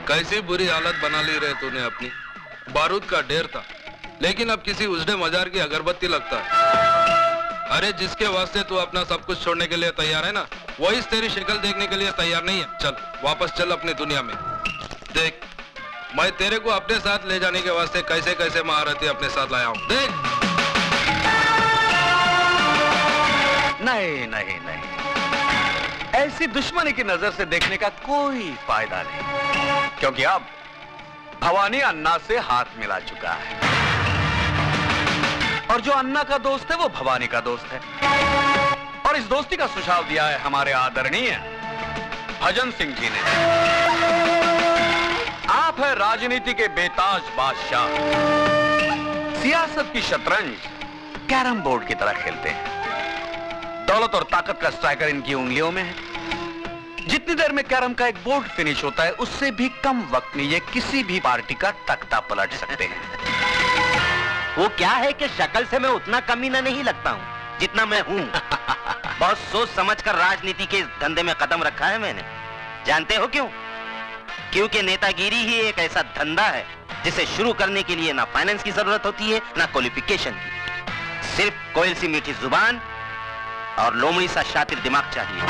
कैसी बुरी हालत बना ली रहे तूने अपनी। बारूद का ढेर था, लेकिन अब किसी उजड़े मजार की अगरबत्ती लगता है। अरे जिसके वास्ते तू अपना सब कुछ छोड़ने के लिए तैयार है ना, वही तेरी शक्ल देखने के लिए तैयार नहीं है। चल वापस चल अपनी दुनिया में। देख मैं तेरे को अपने साथ ले जाने के वास्ते कैसे कैसे महारथी अपने साथ लाया हूं। देख। नहीं नहीं नहीं, ऐसी दुश्मनी की नजर से देखने का कोई फायदा नहीं, क्योंकि अब भवानी अन्ना से हाथ मिला चुका है, और जो अन्ना का दोस्त है वो भवानी का दोस्त है। और इस दोस्ती का सुझाव दिया है हमारे आदरणीय भजन सिंह जी ने। आप है राजनीति के बेताज बादशाह, सियासत की शतरंज कैरम बोर्ड की तरह खेलते हैं। दौलत और ताकत का स्ट्राइकर इनकी उंगलियों में है। जितनी देर में कैरम का एक बोर्ड फिनिश होता है, उससे भी कम वक्त में ये किसी भी पार्टी का तख्ता पलट सकते हैं। वो क्या है कि शक्ल से मैं उतना कमीना नहीं लगता हूँ जितना मैं हूँ। बहुत सोच समझकर राजनीति के इस धंधे में कदम रखा है मैंने। जानते हो क्यों? क्योंकि नेतागिरी ही एक ऐसा धंधा है जिसे शुरू करने के लिए ना फाइनेंस की जरूरत होती है ना क्वालिफिकेशन की। सिर्फ कोयल सी मीठी जुबान और लोमड़ी सा शातिर दिमाग चाहिए।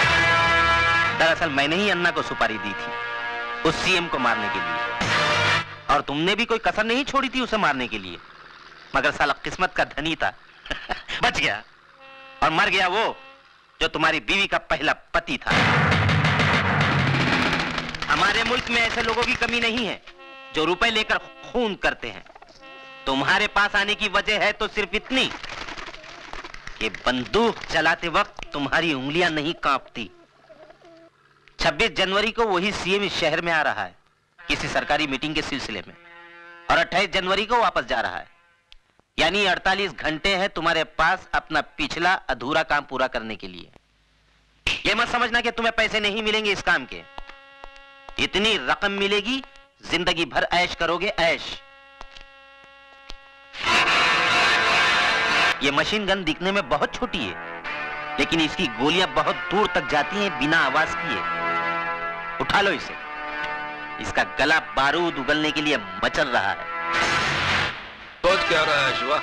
दरअसल मैंने ही अन्ना को सुपारी दी थी उस सीएम को मारने के लिए, और तुमने भी कोई कसर नहीं छोड़ी थी उसे मारने के लिए, मगर साला किस्मत का धनी था। बच गया, और मर गया वो जो तुम्हारी बीवी का पहला पति था। हमारे मुल्क में ऐसे लोगों की कमी नहीं है जो रुपए लेकर खून करते हैं। तुम्हारे पास आने की वजह है तो सिर्फ इतनी कि बंदूक चलाते वक्त तुम्हारी उंगलियां नहीं कांपती। 26 जनवरी को वही सीएम इस शहर में आ रहा है किसी सरकारी मीटिंग के सिलसिले में, और 28 जनवरी को वापस जा रहा है। यानी 48 घंटे हैं तुम्हारे पास अपना पिछला अधूरा काम पूरा करने के लिए। यह मत समझना कि तुम्हें पैसे नहीं मिलेंगे इस काम के। इतनी रकम मिलेगी, जिंदगी भर ऐश करोगे, ऐश। यह मशीन गन दिखने में बहुत छोटी है, लेकिन इसकी गोलियां बहुत दूर तक जाती हैं बिना आवाज किए। उठा लो इसे, इसका गला बारूद उगलने के लिए मचल रहा है। सोच क्या रहा है शिवा?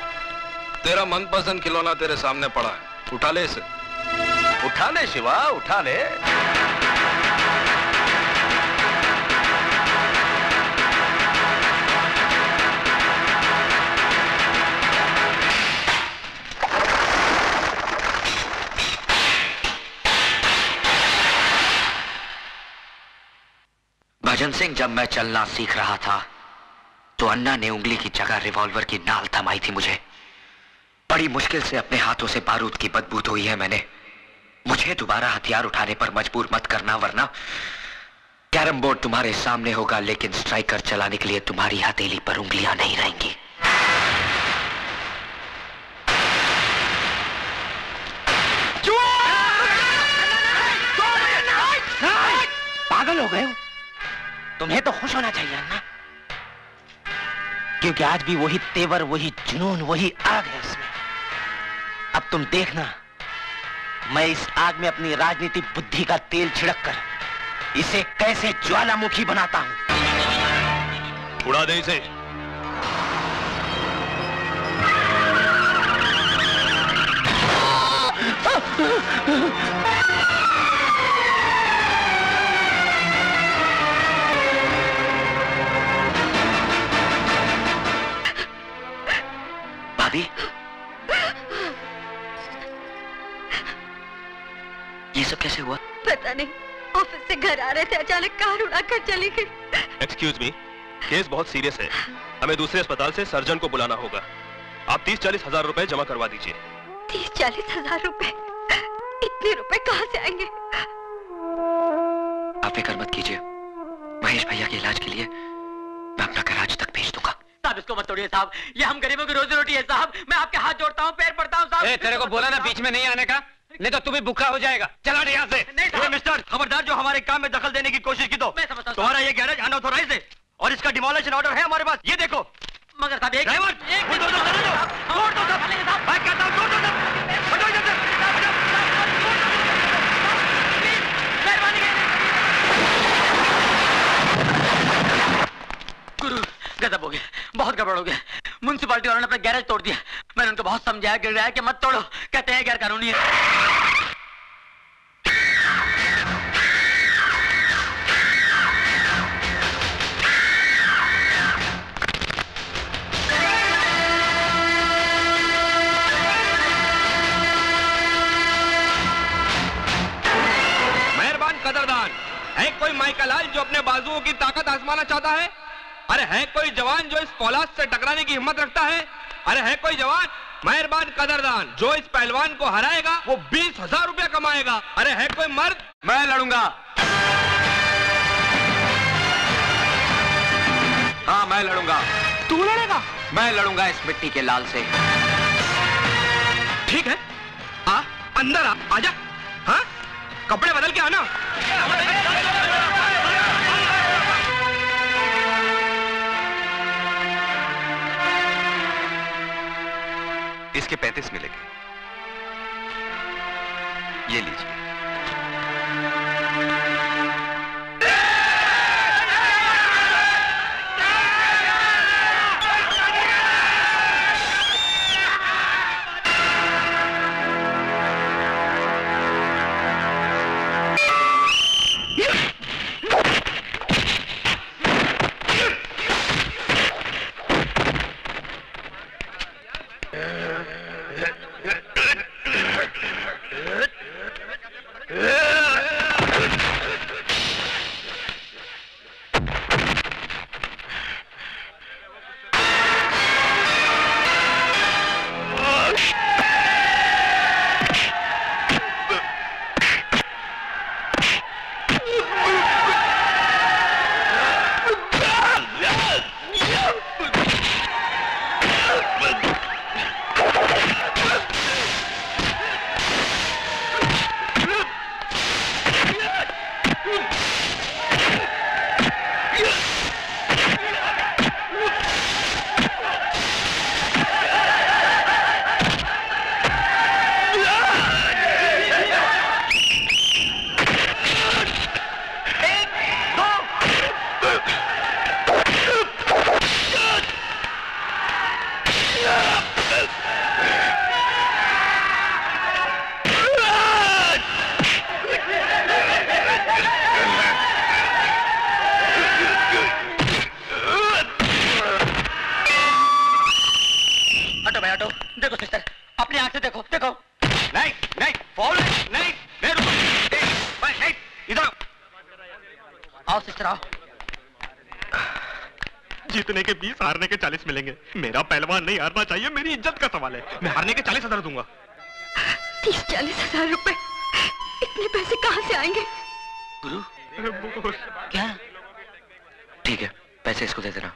तेरा मनपसंद खिलौना तेरे सामने पड़ा है, उठा ले इसे। उठा ले शिवा, उठा ले। भजन सिंह, जब मैं चलना सीख रहा था तो अन्ना ने उंगली की जगह रिवॉल्वर की नाल थमाई थी मुझे। बड़ी मुश्किल से अपने हाथों से बारूद की बदबू धोई है मैंने। मुझे दोबारा हथियार उठाने पर मजबूर मत करना, वरना कैरम बोर्ड तुम्हारे सामने होगा, लेकिन स्ट्राइकर चलाने के लिए तुम्हारी हथेली पर उंगलियां नहीं रहेंगी। पागल हो गए हो? तुम्हें तो खुश होना चाहिए अन्ना, क्योंकि आज भी वही तेवर, वही जुनून, वही आग है इसमें। अब तुम देखना, मैं इस आग में अपनी राजनीतिक बुद्धि का तेल छिड़क कर इसे कैसे ज्वालामुखी बनाता हूं। उड़ा दे इसे। भाभी, ये सब कैसे हुआ? पता नहीं, ऑफिस से घर आ रहे थे, अचानक कार उड़ाकर चली गई। एक्सक्यूज मी, केस बहुत सीरियस है, हमें दूसरे अस्पताल से सर्जन को बुलाना होगा। आप 30-40 हजार रुपए जमा करवा दीजिए। 30-40 हजार रुपए? इतने रुपए कहाँ से आएंगे? आप फिक्र मत कीजिए, महेश भैया के इलाज के लिए मैं अपना कराच तक भेज दूंगा। साहब इसको मत तोड़िए साहब, ये हम गरीबों की रोजी रोटी है साहब। मैं आपके हाथ जोड़ता हूँ, पैर पड़ता हूँ साहब। तेरे को बोला ना बीच में नहीं आने का, नहीं तो तू भी भूखा हो जाएगा। चला नहीं यहाँ से। नहीं मिस्टर, खबरदार जो हमारे काम में दखल देने की कोशिश की तो मैं समझता हूँ। तुम्हारा ये गैरेज अनऑथोराइज्ड है और इसका डिमोलिशन ऑर्डर है हमारे पास। ये देखो। मगर साहब एक ड्राइवर, छोड़ दो सब। मैं कहता हूँ छोड़ दो सब। हटो इधर से। मेहरबानी गजब हो गया, बहुत गड़बड़ हो गया। म्युनिसिपालिटी वालों ने अपना गैरेज तोड़ दिया। मैंने उनको बहुत समझाया गिराया कि मत तोड़ो, कहते हैं गैर कानूनी है। कदरदान है कोई माइकलाल जो अपने बाजुओं की ताकत आजमाना चाहता है? अरे है कोई जवान जो इस फौलाद से टकराने की हिम्मत रखता है? अरे है कोई जवान? मेहरबान कदरदान जो इस पहलवान को हराएगा वो 20,000 रुपया कमाएगा। अरे है कोई मर्द? मैं लड़ूंगा। हाँ मैं लड़ूंगा। तू लड़ेगा? मैं लड़ूंगा इस मिट्टी के लाल से। ठीक है, आ अंदर आजा। हाँ कपड़े बदल के आना। इसके 35 मिलेंगे, ये लीजिए। जीतने के 20, हारने के 40 मिलेंगे। मेरा पहलवान नहीं हारना चाहिए, मेरी इज्जत का सवाल है। मैं हारने के 40,000 दूंगा। 30-40 हजार रुपए, इतने पैसे कहाँ से आएंगे? गुरु क्या? ठीक है, पैसे इसको दे देना।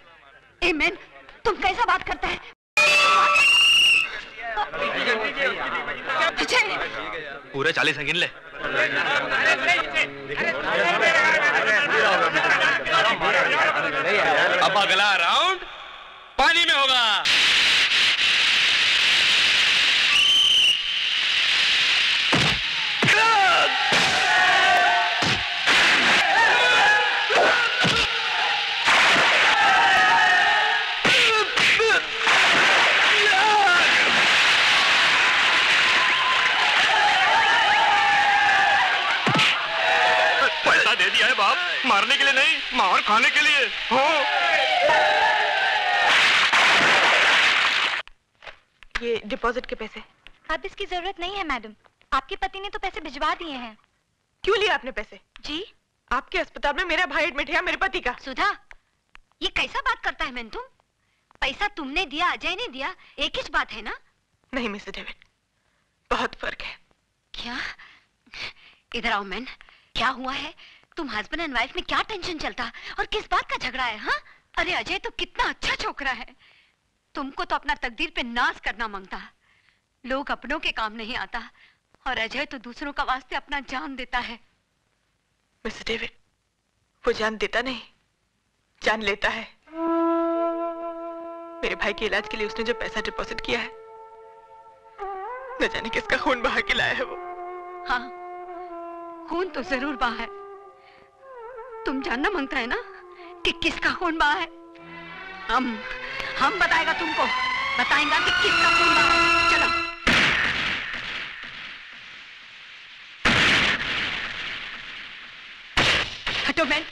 एमेन, तुम कैसा बात करता है? पूरे 40 गिन ले। अब अगला राउंड पानी में होगा। पैसा दे दिया है बाप, मारने के लिए नहीं, मार खाने के लिए। हो ये डिपॉजिट के पैसे। अब इसकी जरूरत नहीं है मैडम, आपके पति ने तो पैसे भिजवा दिए हैं। क्यों लिया आपने पैसे? जी आपके अस्पताल में मेरा भाई एडमिट है, मेरे पति का। सुधा, ये कैसा बात करता है मैन तुम? पैसा तुमने दिया, अजय ने दिया, एक ही बात है ना? नहीं मिस्टर डेविड, बहुत फर्क है। क्या? इधर आओ मैन, क्या हुआ है? तुम हस्बैंड एंड वाइफ में क्या टेंशन चलता और किस बात का झगड़ा है? हाँ, अरे अजय तो कितना अच्छा छोकरा है, तुमको तो अपना तकदीर पे नाज करना मांगता। लोग अपनों के काम नहीं आता और अजय तो दूसरों का वास्ते अपना जान देता है। मिस्टर डेविड, वो जान देता नहीं, जान लेता है। मेरे भाई के इलाज के लिए उसने जो पैसा डिपॉजिट किया है, न जाने किसका खून बहा के लाया है वो। हाँ, खून तो जरूर बहा है। तुम जानना मांगता है ना कि किसका खून बहा है? हम बताएगा तुमको, बताएगा कि किसका खून बहा है। चलो। हटो मैन,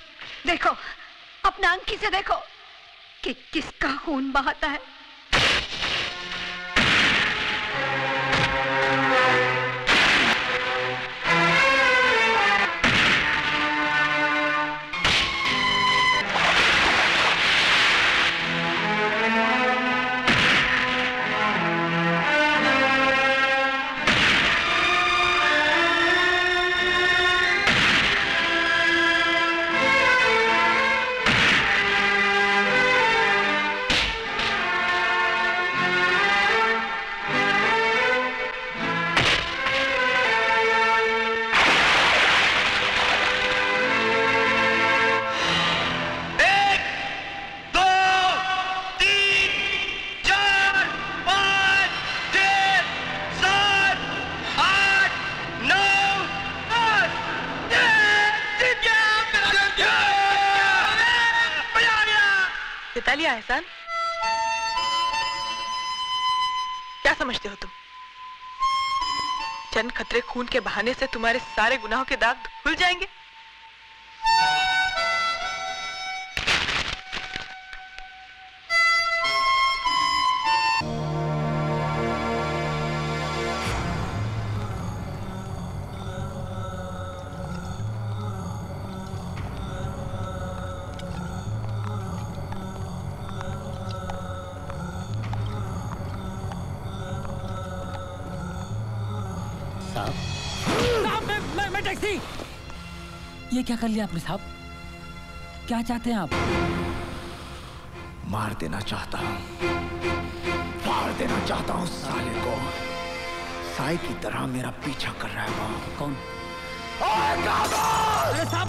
देखो अपना आंखी से देखो कि किसका खून बहाता है। लिया एहसान, क्या समझते हो तुम? चंद खतरे खून के बहाने से तुम्हारे सारे गुनाहों के दाग धुल जाएंगे? मैं टैक्सी। ये क्या कर लिया आपने साहब? क्या चाहते हैं आप? मार देना चाहता हूँ, मार देना चाहता हूँ साले को। साई की तरह मेरा पीछा कर रहा है वो। कौन? अरे साहब,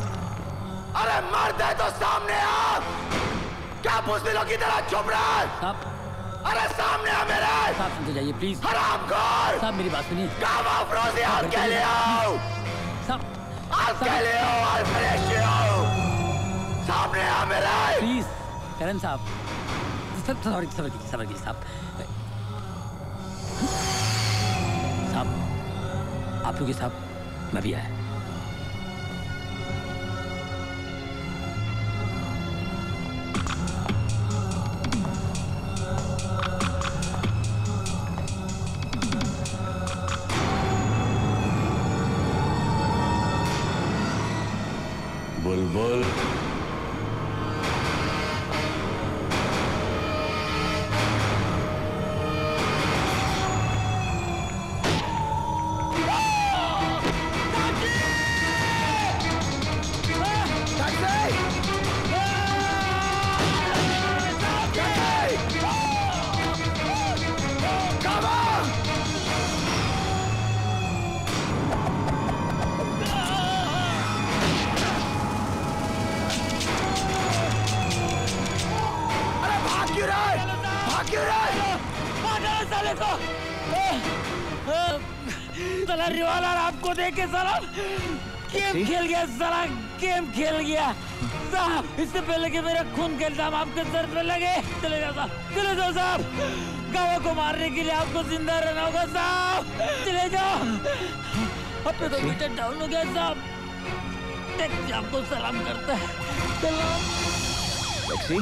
अरे मर दे तो सामने आ। क्या बुज़दिलों की तरह चुप रहा है? साहब, अरे सामने आ मेरे। साहब सुनते जाइए प्लीज। हरामखोर। साहब मेरी बात सुनिए। काम अफरोज़ी हाल के लिए आओ। साहब हाल के लिए आओ, हाल फ्रेश आओ। सामने आ मेरे। प्लीज करण साहब, सबर कीजिए साहब। साहब आप लोग साहब, मैं भी आया। बुलबुल रिवालर आपको देख के साला गेम खेल गया, साला गेम खेल गया साहब। इससे पहले कि मेरा खून का इल्जाम आपके सर पे लगे, चले जाओ साहब, चले जाओ साहब। गवाह को मारने के लिए आपको जिंदा रहना होगा साहब, चले जाओ। अपने तो मीटर डाउन हो गया साहब। टैक्सी आपको सलाम करता है। सलाम। टैक्सी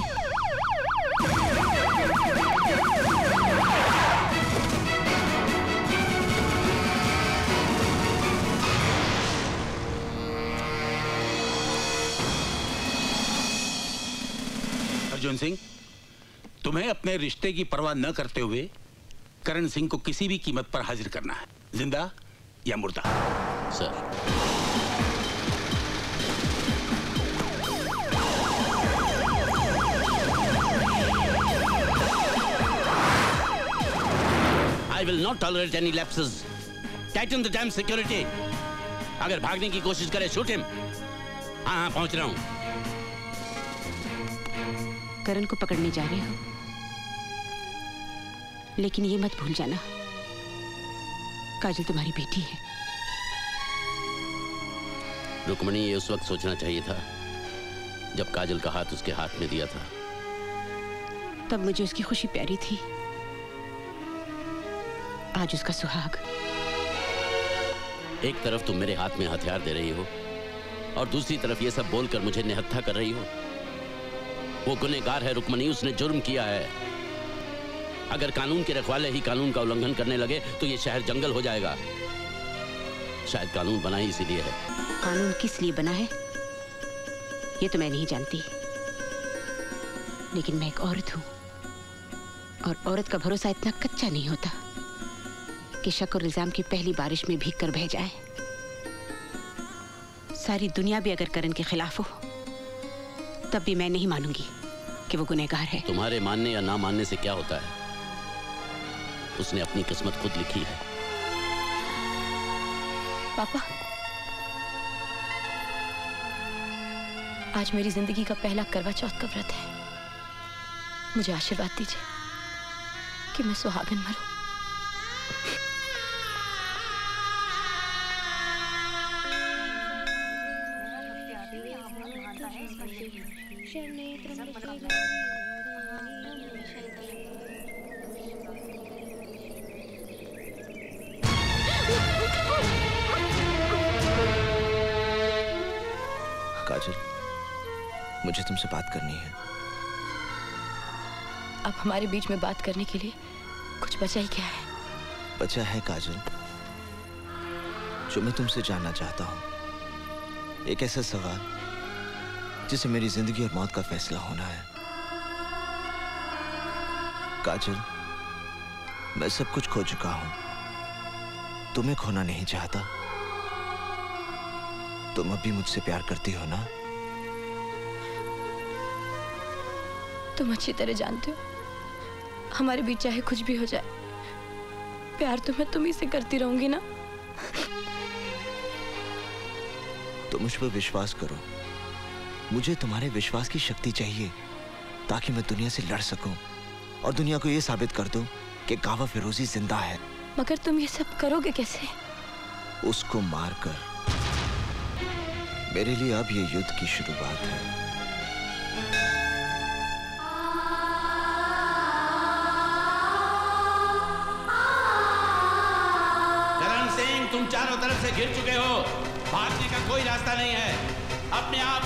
अर्जुन सिंह, तुम्हें अपने रिश्ते की परवाह न करते हुए करण सिंह को किसी भी कीमत पर हाजिर करना है, जिंदा या मुर्दा। Sir. I will not tolerate any lapses. Tighten the damn security. अगर भागने की कोशिश करे, shoot him. हाँ पहुंच रहा हूँ। करण को पकड़ने जा रहे हो, लेकिन ये मत भूल जाना काजल तुम्हारी बेटी है। रुक्मणी, ये उस वक्त सोचना चाहिए था जब काजल का हाथ उसके हाथ में दिया था। तब मुझे उसकी खुशी प्यारी थी, आज उसका सुहाग। एक तरफ तुम मेरे हाथ में हथियार दे रही हो और दूसरी तरफ ये सब बोलकर मुझे निहत्था कर रही हो। वो गुनहगार है रुक्मणी, उसने जुर्म किया है। अगर कानून के रखवाले ही कानून का उल्लंघन करने लगे तो ये शहर जंगल हो जाएगा। शायद कानून बना ही इसीलिए है। कानून किस लिए बना है ये तो मैं नहीं जानती, लेकिन मैं एक औरत हूं और औरत का भरोसा इतना कच्चा नहीं होता कि शक और इल्जाम की पहली बारिश में भीग कर बह जाए। सारी दुनिया भी अगर करण के खिलाफ हो तब भी मैं नहीं मानूंगी कि वो गुनहगार है। तुम्हारे मानने या ना मानने से क्या होता है, उसने अपनी किस्मत खुद लिखी है। पापा, आज मेरी जिंदगी का पहला करवा चौथ का व्रत है। मुझे आशीर्वाद दीजिए कि मैं सुहागन मरूं। काजल, मुझे तुमसे बात करनी है। अब हमारे बीच में बात करने के लिए कुछ बचा ही क्या है? बचा है काजल, जो मैं तुमसे जानना चाहता हूं। एक ऐसा सवाल जिसे मेरी जिंदगी और मौत का फैसला होना है। काजल, मैं सब कुछ खो चुका हूं, तुम्हें खोना नहीं चाहता। तुम अब भी मुझसे प्यार करती हो ना? तुम अच्छी तरह जानते हो हमारे बीच चाहे कुछ भी हो जाए, प्यार तो मैं तुम्ही से करती रहूंगी ना। तो मुझ पर विश्वास करो। मुझे तुम्हारे विश्वास की शक्ति चाहिए ताकि मैं दुनिया से लड़ सकूं और दुनिया को यह साबित कर दूं कि गावा फिरोजी जिंदा है। मगर तुम ये सब करोगे कैसे? उसको मारकर। मेरे लिए अब ये युद्ध की शुरुआत है। करण सिंह, तुम चारों तरफ से घिर चुके हो, भागने का कोई रास्ता नहीं है। अपने आप